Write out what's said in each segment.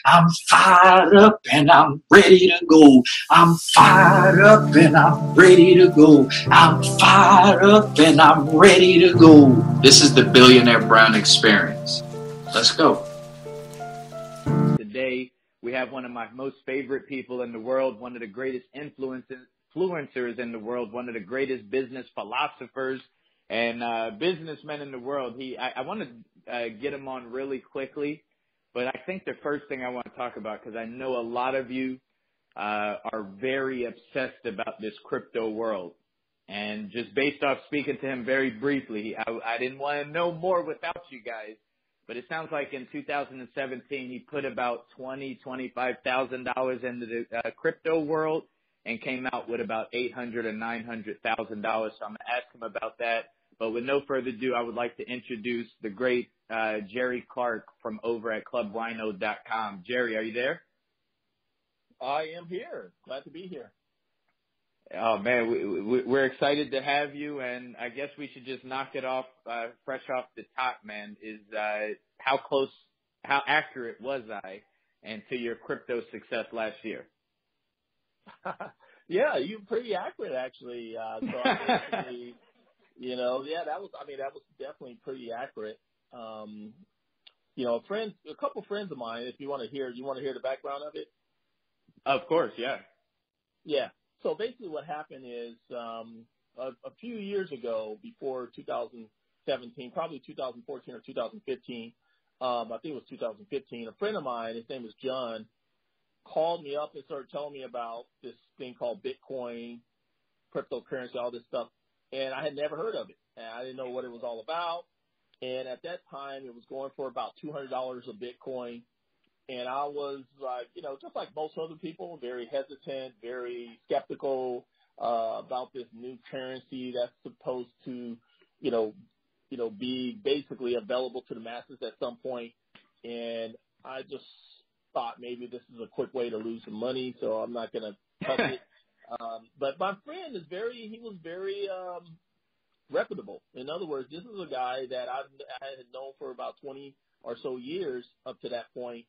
I'm fired up and I'm ready to go. I'm fired up and I'm ready to go. I'm fired up and I'm ready to go. This is the Billionaire Brown experience. Let's go. Today, we have one of my most favorite people in the world, one of the greatest influencers in the world, one of the greatest business philosophers and businessmen in the world. I want to get him on really quickly, but I think the first thing I want to talk about, because I know a lot of you are very obsessed about this crypto world. And just based off speaking to him very briefly, I didn't want to know more without you guys. But it sounds like in 2017 he put about $25,000 into the crypto world and came out with about $800,000 or $900,000. So I'm going to ask him about that. But with no further ado, I would like to introduce the great Jerry Clark from over at clubrhino.com. Jerry, are you there? I am here. Glad to be here. Oh, man, we're excited to have you, and I guess we should just knock it off fresh off the top, man, is how accurate was I and to your crypto success last year? Yeah, you're pretty accurate, actually. So basically, that was definitely pretty accurate. A couple friends of mine, if you want to hear the background of it? Of course, yeah. Yeah. So basically what happened is a few years ago, before 2017, probably 2014 or 2015, I think it was 2015, a friend of mine, his name is John, called me up and started telling me about this thing called Bitcoin, cryptocurrency, all this stuff, and I had never heard of it. And I didn't know what it was all about. And at that time, it was going for about $200 a Bitcoin. And I was like, just like most other people, very hesitant, very skeptical about this new currency that's supposed to, be basically available to the masses at some point. And I just thought maybe this is a quick way to lose some money, so I'm not going to touch it. But my friend he was very reputable. In other words, this is a guy that I had known for about 20 or so years up to that point.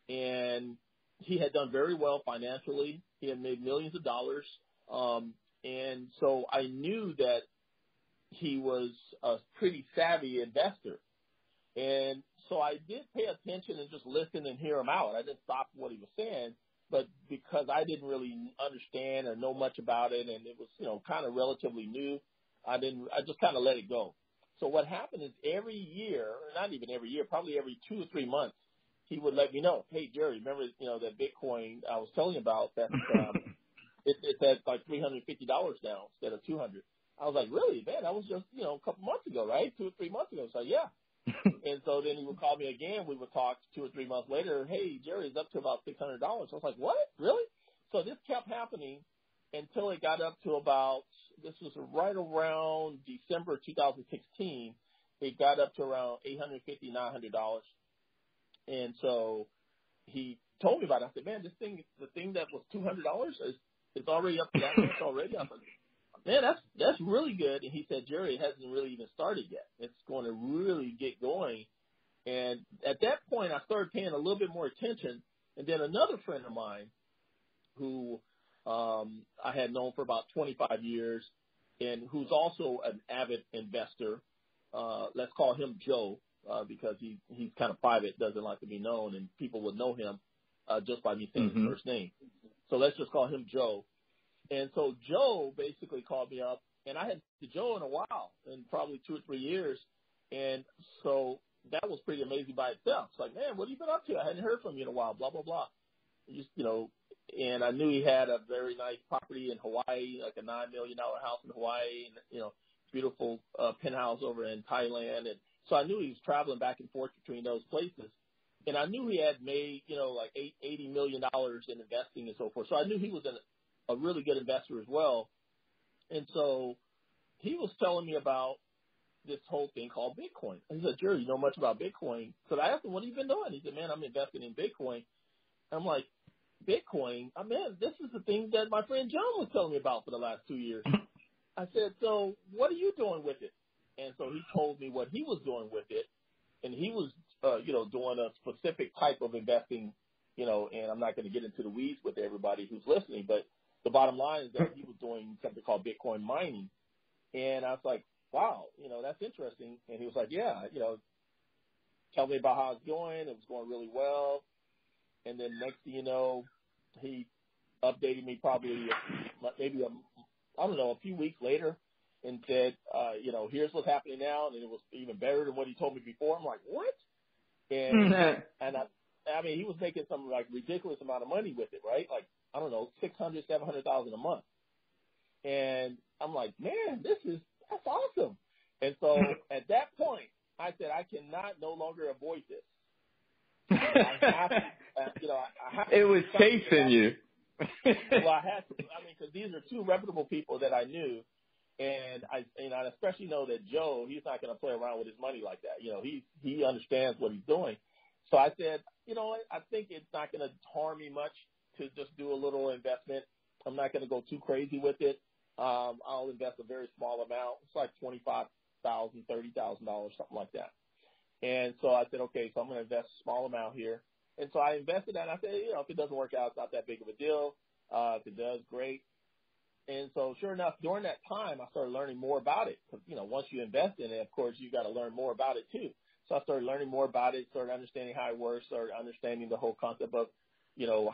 And he had done very well financially. He had made millions of dollars. And so I knew that he was a pretty savvy investor. And so I did pay attention and just listen and hear him out. I didn't stop what he was saying, but because I didn't really understand or know much about it, and it was, kind of relatively new, I just kind of let it go. So what happened is every year, or not even every year, probably every 2 or 3 months, he would let me know, hey, Jerry, remember, that Bitcoin I was telling you about, that it's at like $350 now instead of $200. I was like, really, man, that was just, a couple months ago, right? 2 or 3 months ago. So, yeah. And so then he would call me again. We would talk 2 or 3 months later. Hey, Jerry, it's up to about $600. I was like, what? Really? So this kept happening until it got up to about, this was right around December 2016. It got up to around $850, $900. And so he told me about it. I said, man, the thing that was $200 is already up to that much already. I was like, man, that's really good. And he said, Jerry, it hasn't really even started yet. It's going to really get going. And at that point, I started paying a little bit more attention. And then another friend of mine who I had known for about 25 years and who's also an avid investor, let's call him Joe. Because he's kind of private, doesn't like to be known, and people would know him just by me saying his first name. So let's just call him Joe. And so Joe basically called me up, and I hadn't seen Joe in a while, in probably 2 or 3 years. And so that was pretty amazing by itself. It's like, man, what have you been up to? I hadn't heard from you in a while, blah, blah, blah. And I knew he had a very nice property in Hawaii, like a $9 million house in Hawaii, and, beautiful penthouse over in Thailand. And so I knew he was traveling back and forth between those places. And I knew he had made, like $80 million in investing and so forth. So I knew he was a really good investor as well. And so he was telling me about this whole thing called Bitcoin. And he said, Jerry, you know much about Bitcoin? So I asked him, what have you been doing? He said, man, I'm investing in Bitcoin. I'm like, Bitcoin? Man, this is the thing that my friend John was telling me about for the last 2 years. I said, so what are you doing with it? And so he told me what he was doing with it. And he was, doing a specific type of investing and I'm not going to get into the weeds with everybody who's listening, but the bottom line is that he was doing something called Bitcoin mining. And I was like, wow, that's interesting. And he was like, yeah, tell me about how it's going. It was going really well. And then next thing you know, he updated me probably maybe a few weeks later and said, here's what's happening now. And it was even better than what he told me before. I'm like, what? And I mean, he was making some like ridiculous amount of money with it, right? Like, I don't know, $600,000-$700,000 a month. And I'm like, man, that's awesome. And so at that point, I said, I cannot no longer avoid this. I have to, I have to. It was chasing you. Well, I had to. I mean, because these are two reputable people that I knew, and I especially know that Joe, he's not going to play around with his money like that. He understands what he's doing. So I said, I think it's not going to harm me much to just do a little investment. I'm not going to go too crazy with it. I'll invest a very small amount. It's like $25,000, $30,000, something like that. And so I said, okay, so I'm going to invest a small amount here. And so I invested that, and I said, if it doesn't work out, it's not that big of a deal. If it does, great. And so sure enough, during that time, I started learning more about it. Because, once you invest in it, of course, you got to learn more about it too. So I started learning more about it, started understanding how it works, started understanding the whole concept of,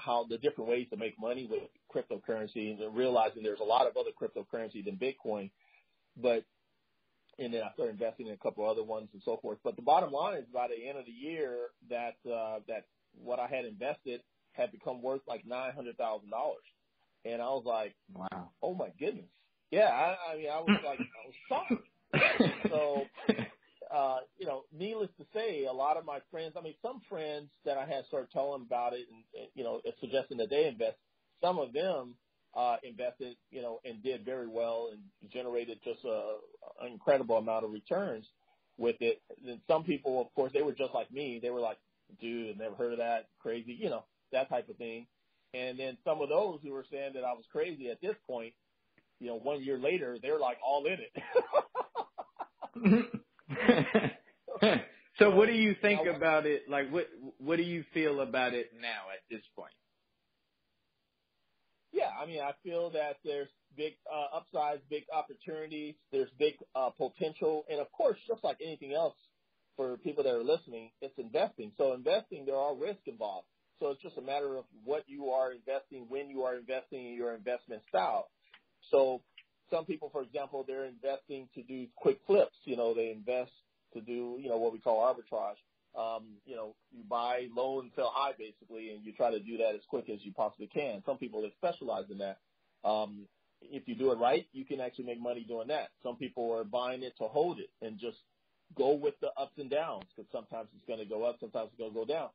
how the different ways to make money with cryptocurrency, and realizing there's a lot of other cryptocurrency than Bitcoin. And then I started investing in a couple other ones and so forth. But the bottom line is by the end of the year that what I had invested had become worth like $900,000. And I was like, wow, oh my goodness. Yeah. I mean, I was shocked. So, needless to say, a lot of my friends, some friends that I had started telling about it and suggesting that they invest, some of them invested, and did very well and generated just an incredible amount of returns with it. And some people, of course, they were just like me. They were like, dude, I've never heard of that, crazy, that type of thing. And then some of those who were saying that I was crazy at this point, 1 year later, they're like all in it. So what do you think about it? Like, what do you feel about it now at this point? Yeah, I feel that there's big upsides, big opportunities, there's big potential, and of course, just like anything else for people that are listening, it's investing. So investing, there are risks involved. So it's just a matter of what you are investing, when you are investing, in your investment style. So some people, for example, they're investing to do quick flips. They invest to do, what we call arbitrage. You buy low and sell high, basically, and you try to do that as quick as you possibly can. Some people, they specialize in that. If you do it right, you can actually make money doing that. Some people are buying it to hold it and just go with the ups and downs, because sometimes it's going to go up, sometimes it's going to go down.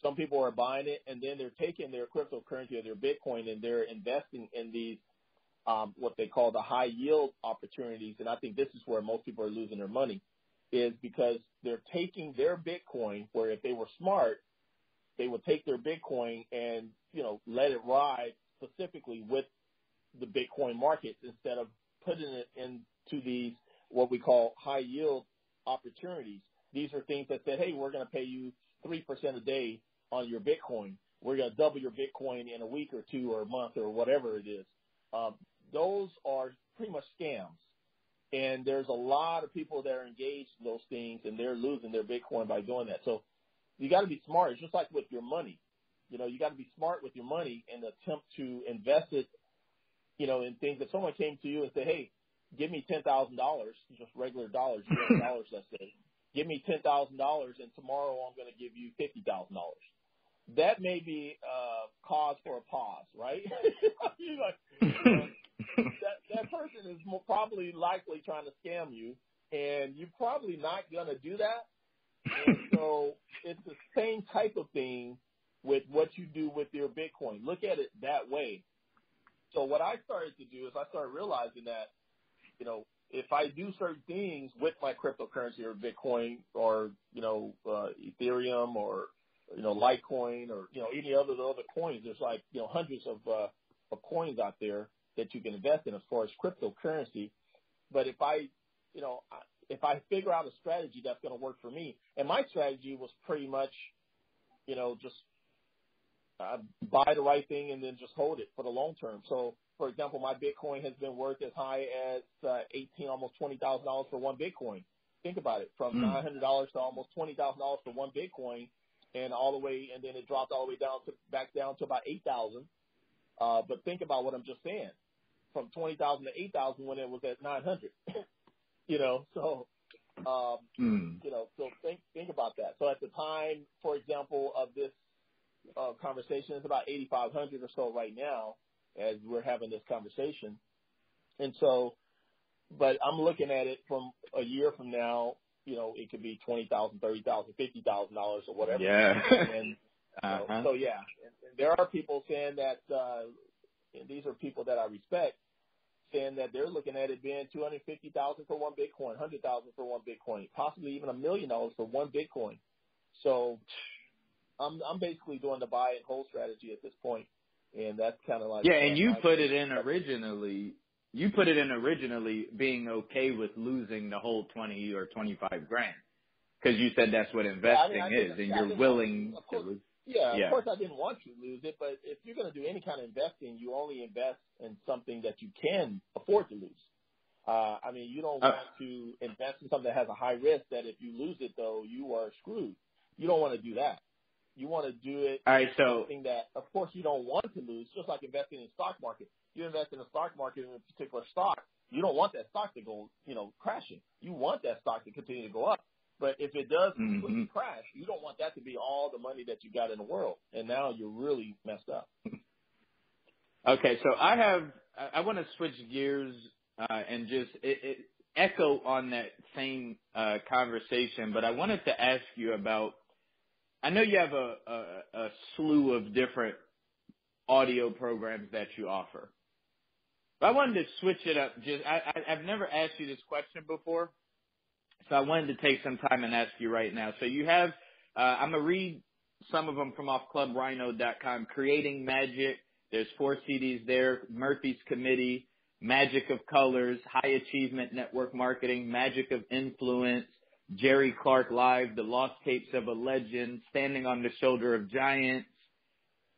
Some people are buying it, and then they're taking their cryptocurrency or their Bitcoin, and they're investing in these what they call the high yield opportunities. And I think this is where most people are losing their money, is because they're taking their Bitcoin, where if they were smart, they would take their Bitcoin and, let it ride specifically with the Bitcoin markets instead of putting it into these, what we call high yield opportunities. These are things that said, hey, we're going to pay you 3% a day on your Bitcoin. We're going to double your Bitcoin in a week or two or a month or whatever it is. Those are pretty much scams. And there's a lot of people that are engaged in those things, and they're losing their Bitcoin by doing that. So you got to be smart. It's just like with your money. You got to be smart with your money and attempt to invest it, in things. If someone came to you and said, hey, give me $10,000, just regular dollars, US dollars, let's say, give me $10,000, and tomorrow I'm going to give you $50,000. That may be cause for a pause, right? That person is probably likely trying to scam you, and you're probably not going to do that. And so it's the same type of thing with what you do with your Bitcoin. Look at it that way. So what I started to do is I started realizing that, if I do certain things with my cryptocurrency or Bitcoin or, Ethereum or, Litecoin or, any other coins, there's like, hundreds of coins out there that you can invest in as far as cryptocurrency. But if I figure out a strategy that's going to work for me, and my strategy was pretty much, just buy the right thing and then just hold it for the long term. So, for example, my Bitcoin has been worth as high as almost $20,000 for one Bitcoin. Think about it, from $900 to almost $20,000 for one Bitcoin, and all the way, and then it dropped all the way back down to about 8,000. But think about what I'm just saying, from 20,000 to 8,000 when it was at 900. So think about that. So at the time, for example, of this conversation, it's about 8,500 or so right now as we're having this conversation. And so, but I'm looking at it from a year from now, it could be $20,000, $30,000, $50,000 or whatever. Yeah. And so yeah, and there are people saying that, and these are people that I respect, saying that they're looking at it being $250,000 for one Bitcoin, $100,000 for one Bitcoin, possibly even $1 million for one Bitcoin. So I'm basically doing the buy and hold strategy at this point, and that's kind of like and you put it in originally. You put it in originally being okay with losing the whole 20 or 25 grand, because you said that's what investing is, and you're willing to lose. Yeah, of course I didn't want you to lose it, but if you're going to do any kind of investing, you only invest in something that you can afford to lose. You don't want to invest in something that has a high risk that if you lose it, though, you are screwed. You don't want to do that. You want to do it in something that, of course, you don't want to lose, just like investing in the stock market. You invest in the stock market in a particular stock, you don't want that stock to go, crashing. You want that stock to continue to go up. But if it does completely crash, you don't want that to be all the money that you got in the world. And now you're really messed up. Okay, so I want to switch gears and just echo on that same conversation, but I wanted to ask you about, I know you have a slew of different audio programs that you offer, but I wanted to switch it up. I've never asked you this question before, so I wanted to take some time and ask you right now. So you have, I'm going to read some of them from off clubrhino.com. Creating Magic. There's 4 CDs there. Murphy's Committee, Magic of Colors, High Achievement Network Marketing, Magic of Influence, Jerry Clark Live, The Lost Tapes of a Legend, Standing on the Shoulder of Giants.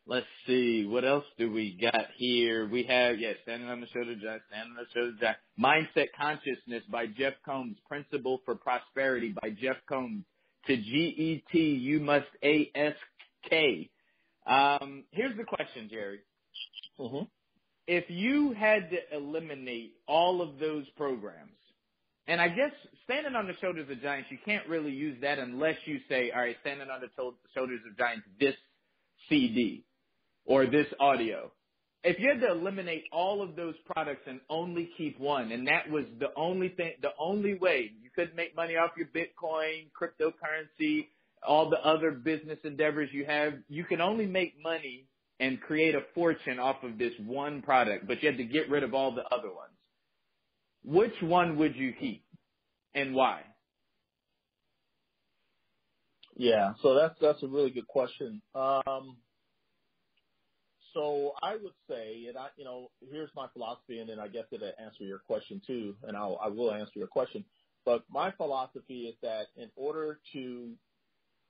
Let's see, what else do we got here? We have, Standing on the Shoulder of Giants, Standing on the Shoulder of Giants. Mindset Consciousness by Jeff Combs, Principle for Prosperity by Jeff Combs. To GET, you must ASK. Here's the question, Jerry. If you had to eliminate all of those programs, and I guess Standing on the Shoulders of Giants, you can't really use that unless you say, all right, Standing on the Shoulders of Giants, this CD or this audio. If you had to eliminate all of those products and only keep one, and that was the only thing, the only way you could make money off your Bitcoin, cryptocurrency, all the other business endeavors you have, you can only make money and create a fortune off of this one product, but you had to get rid of all the other ones. Which one would you keep and why? Yeah, so that's a really good question. So I would say, and here's my philosophy, and then I guess it'll answer your question too, and I will answer your question. But my philosophy is that in order to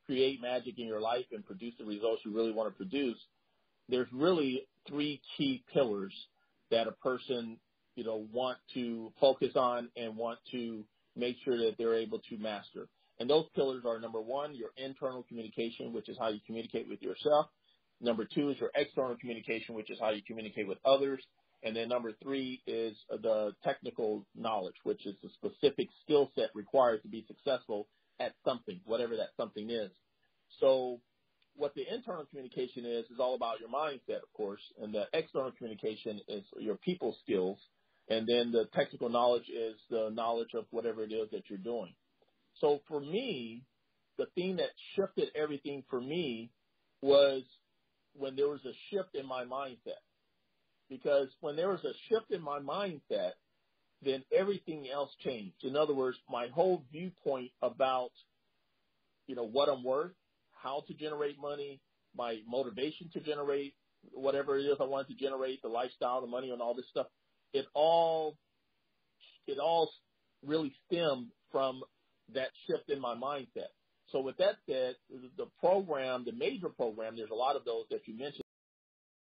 create magic in your life and produce the results you really want to produce, there's really 3 key pillars that a person, want to focus on and want to make sure that they're able to master. And those pillars are, number 1, your internal communication, which is how you communicate with yourself. Number 2 is your external communication, which is how you communicate with others. And then number 3 is the technical knowledge, which is the specific skill set required to be successful at something, whatever that something is. So what the internal communication is all about your mindset, of course, and the external communication is your people skills, and then the technical knowledge is the knowledge of whatever it is that you're doing. So for me, the thing that shifted everything for me was when there was a shift in my mindset. Because when there was a shift in my mindset, then everything else changed. In other words, my whole viewpoint about, what I'm worth, how to generate money, my motivation to generate whatever it is I wanted to generate, the lifestyle, the money, and all this stuff, it all really stemmed from that shift in my mindset. So with that said, the program, the major program, there's a lot of those that you mentioned.